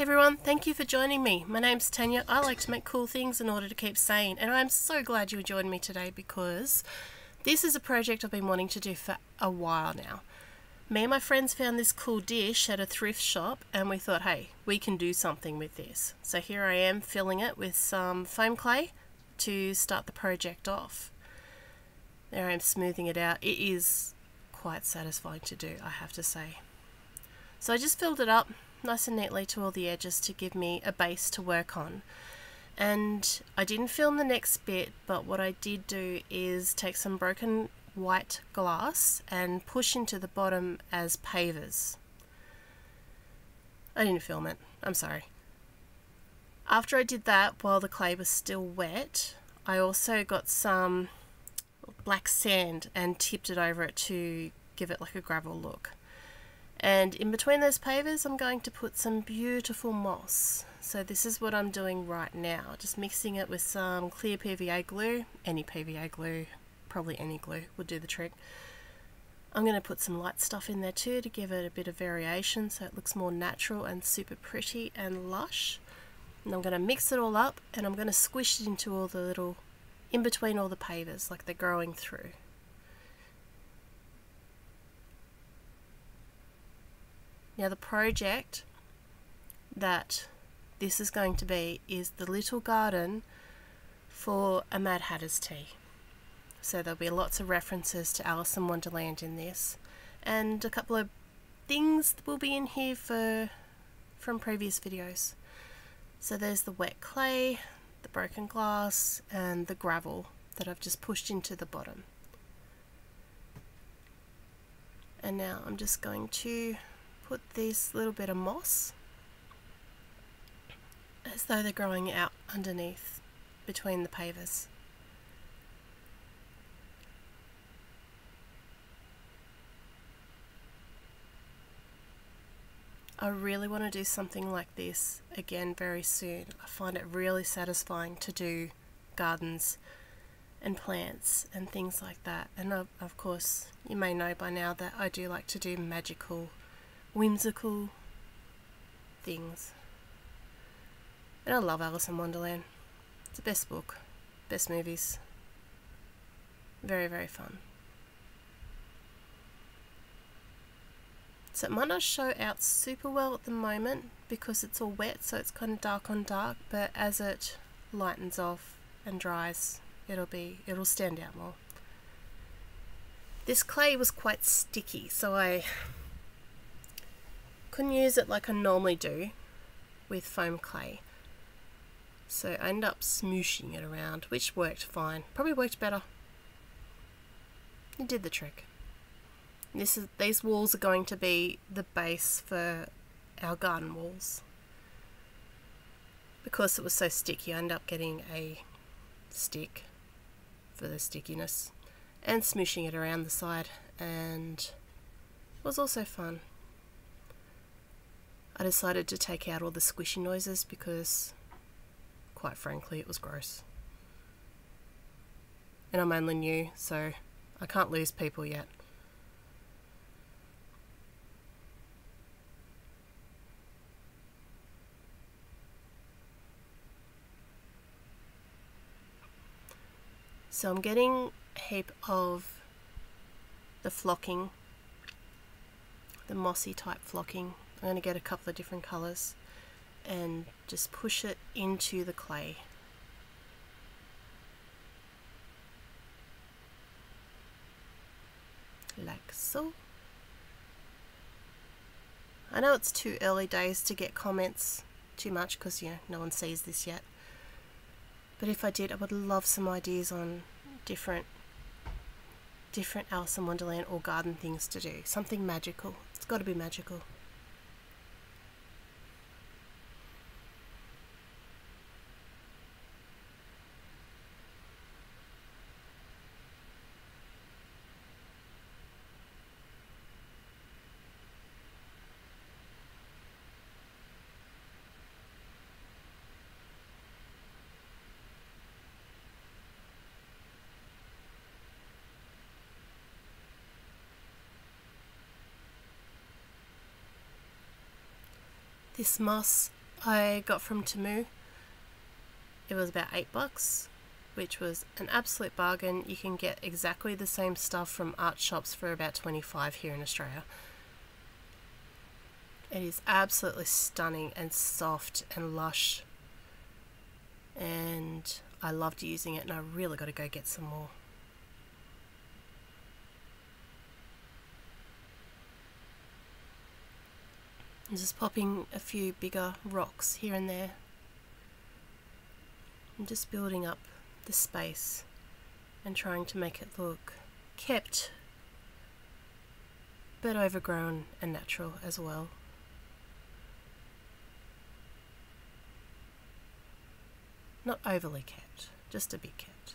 Hey everyone, thank you for joining me. My name's Tanya. I like to make cool things in order to keep sane, and I'm so glad you joined me today because this is a project I've been wanting to do for a while now. Me and my friends found this cool dish at a thrift shop and we thought, hey, we can do something with this. So here I am filling it with some foam clay to start the project off. There I am smoothing it out. It is quite satisfying to do, I have to say. So I just filled it up nice and neatly to all the edges to give me a base to work on. And I didn't film the next bit, but what I did do is take some broken white glass and push into the bottom as pavers. I didn't film it, I'm sorry. After I did that, while the clay was still wet, I also got some black sand and tipped it over it to give it like a gravel look. And in between those pavers, I'm going to put some beautiful moss. So this is what I'm doing right now, just mixing it with some clear PVA glue, any PVA glue, probably any glue would do the trick. I'm going to put some light stuff in there too to give it a bit of variation so it looks more natural and super pretty and lush. And I'm going to mix it all up and I'm going to squish it into all the little, in between all the pavers, like they're growing through. Now the project that this is going to be is the little garden for a Mad Hatter's tea. So there'll be lots of references to Alice in Wonderland in this, and a couple of things will be in here from previous videos. So there's the wet clay, the broken glass, and the gravel that I've just pushed into the bottom. And now I'm just going to put this little bit of moss as though they're growing out underneath between the pavers. I really want to do something like this again very soon. I find it really satisfying to do gardens and plants and things like that. And of course, you may know by now that I do like to do magical, whimsical things. And I love Alice in Wonderland. It's the best book, best movies. Very, very fun. So it might not show out super well at the moment because it's all wet, so it's kind of dark on dark, but as it lightens off and dries, it'll stand out more. This clay was quite sticky, so I couldn't use it like I normally do with foam clay. So I ended up smooshing it around, which worked fine. Probably worked better. It did the trick. These walls are going to be the base for our garden walls. Because it was so sticky, I ended up getting a stick for the stickiness and smooshing it around the side, and it was also fun. I decided to take out all the squishy noises because, quite frankly, it was gross. And I'm only new, so I can't lose people yet. So I'm getting a heap of the flocking, the mossy type flocking. I'm going to get a couple of different colours and just push it into the clay. Like so. I know it's too early days to get comments too much because, no one sees this yet. But if I did, I would love some ideas on different Alice in Wonderland or garden things to do. Something magical. It's got to be magical. This moss I got from Temu. It was about $8, which was an absolute bargain. You can get exactly the same stuff from art shops for about $25 here in Australia. It is absolutely stunning and soft and lush, and I loved using it, and I really got to go get some more. I'm just popping a few bigger rocks here and there. I'm just building up the space and trying to make it look kept but overgrown and natural as well. Not overly kept, just a bit kept.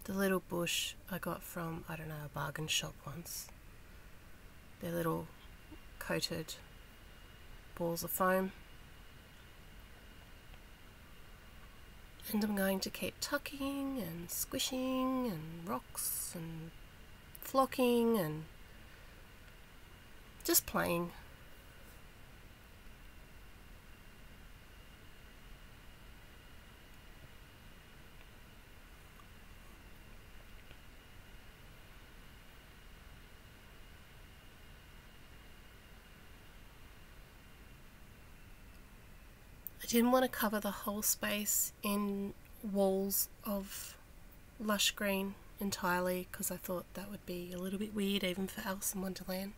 The little bush I got from, I don't know, a bargain shop once. They're little coated balls of foam. And I'm going to keep tucking and squishing and rocks and flocking and just playing. I didn't want to cover the whole space in walls of lush green entirely because I thought that would be a little bit weird even for Alice in Wonderland.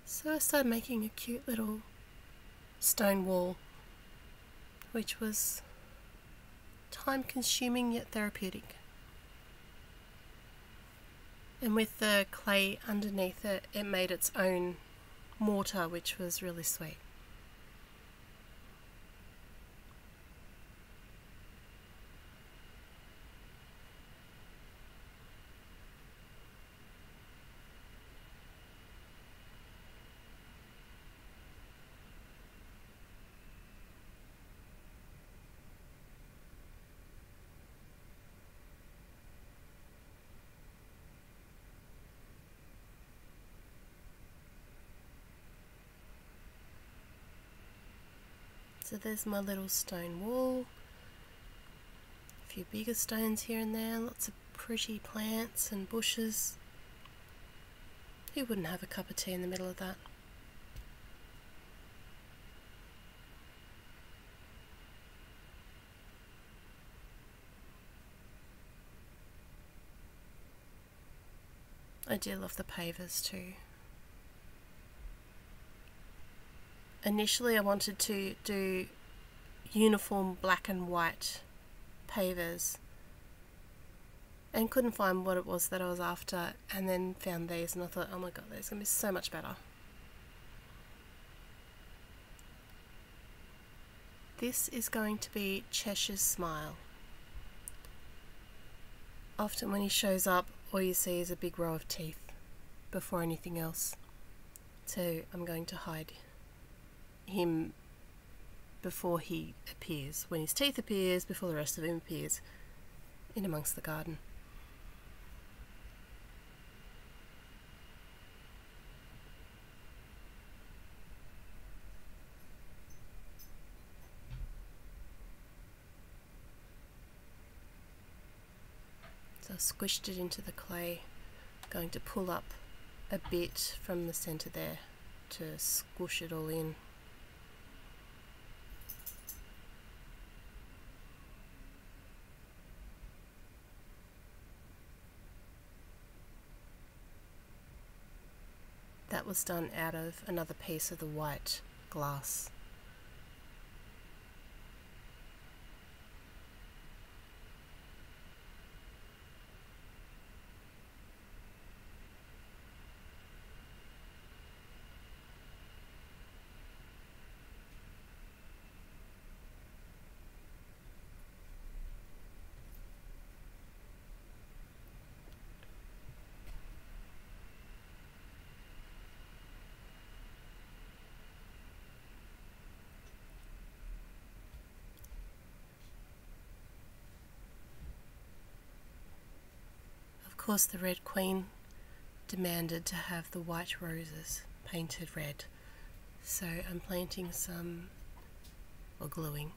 So I started making a cute little stone wall, which was time consuming yet therapeutic. And with the clay underneath it, it made its own mortar, which was really sweet. So there's my little stone wall, a few bigger stones here and there, lots of pretty plants and bushes. Who wouldn't have a cup of tea in the middle of that? I do love the pavers too. Initially I wanted to do uniform black and white pavers and couldn't find what it was that I was after, and then found these and I thought, oh my god, these are going to be so much better. This is going to be Cheshire's Smile. Often when he shows up, all you see is a big row of teeth before anything else. So I'm going to hide him before he appears, when his teeth appears, before the rest of him appears, in amongst the garden. So I've squished it into the clay. I'm going to pull up a bit from the centre there to squish it all in. That was done out of another piece of the white glass. course the Red Queen demanded to have the white roses painted red. So I'm planting some, or gluing,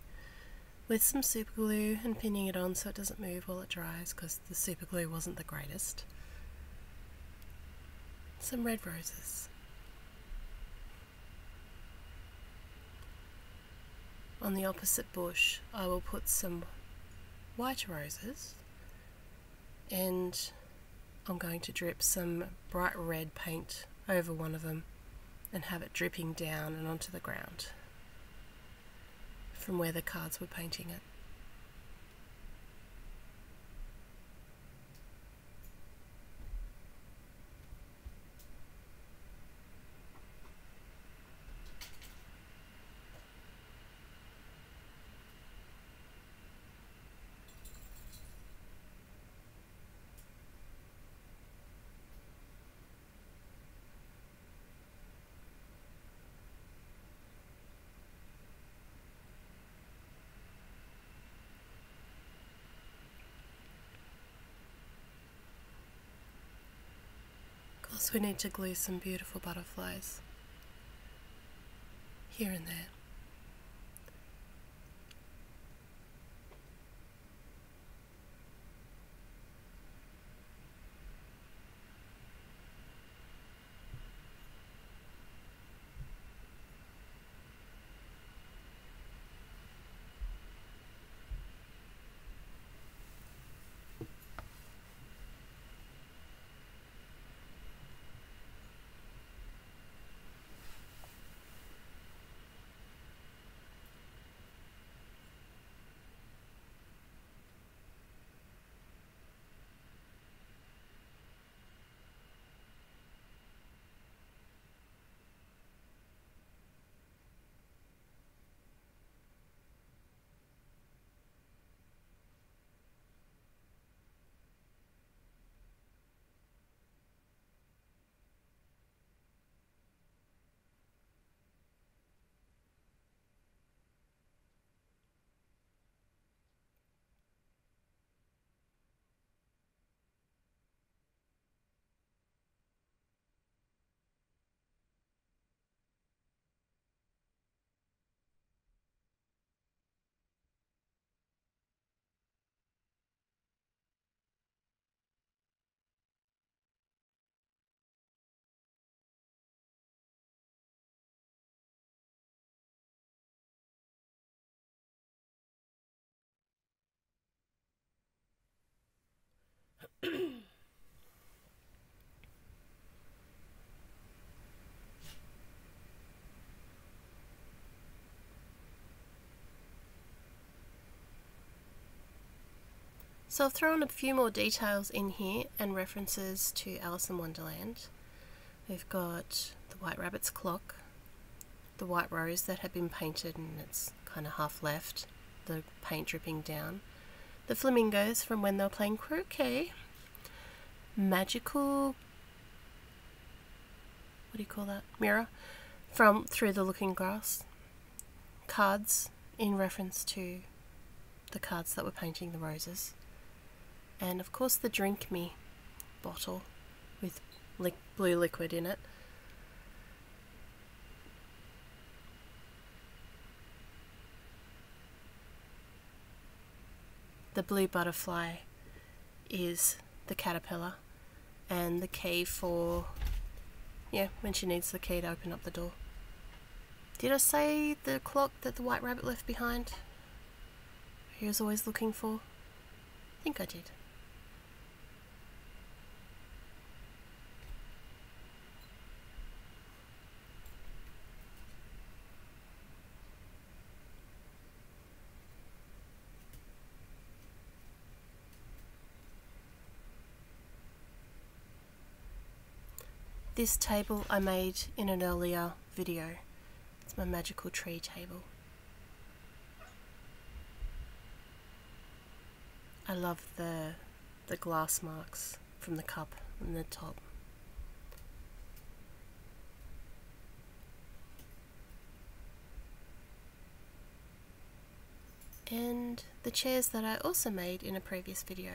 with some super glue and pinning it on so it doesn't move while it dries because the super glue wasn't the greatest. Some red roses. On the opposite bush I will put some white roses, and I'm going to drip some bright red paint over one of them and have it dripping down and onto the ground from where the cards were painting it. Of course we need to glue some beautiful butterflies here and there. So I've thrown a few more details in here and references to Alice in Wonderland. We've got the White Rabbit's clock, the white rose that had been painted and it's kind of half left, the paint dripping down, the flamingos from when they were playing croquet, magical, what do you call that, mirror, from Through the Looking Glass, cards in reference to the cards that were painting the roses, and of course the Drink Me bottle with blue liquid in it. The blue butterfly is the caterpillar, and the key for, when she needs the key to open up the door. Did I say the clock that the White Rabbit left behind? He was always looking for? I think I did. This table I made in an earlier video. It's my magical tree table. I love the glass marks from the cup on the top. And the chairs that I also made in a previous video.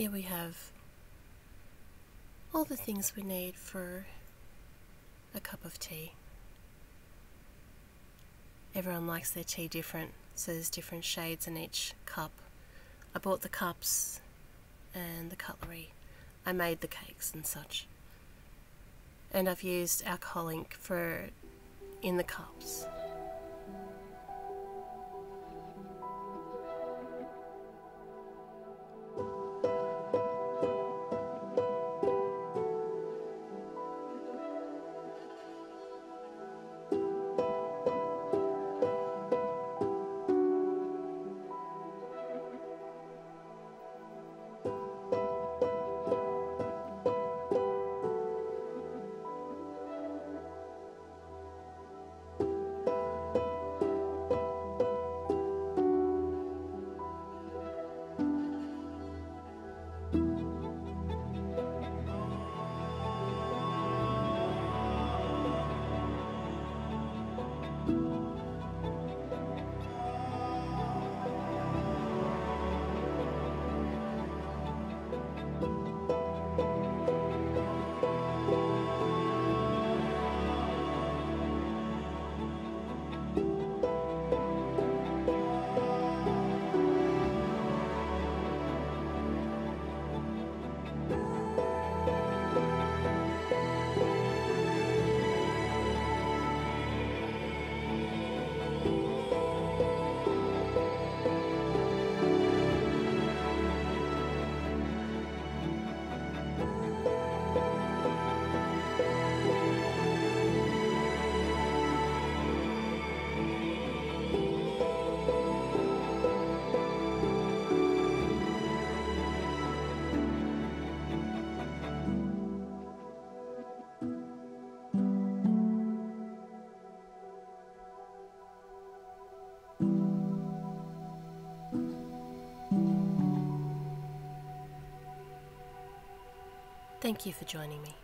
Here we have all the things we need for a cup of tea. Everyone likes their tea different, so there's different shades in each cup. I bought the cups and the cutlery. I made the cakes and such. And I've used alcohol ink in the cups. Thank you for joining me.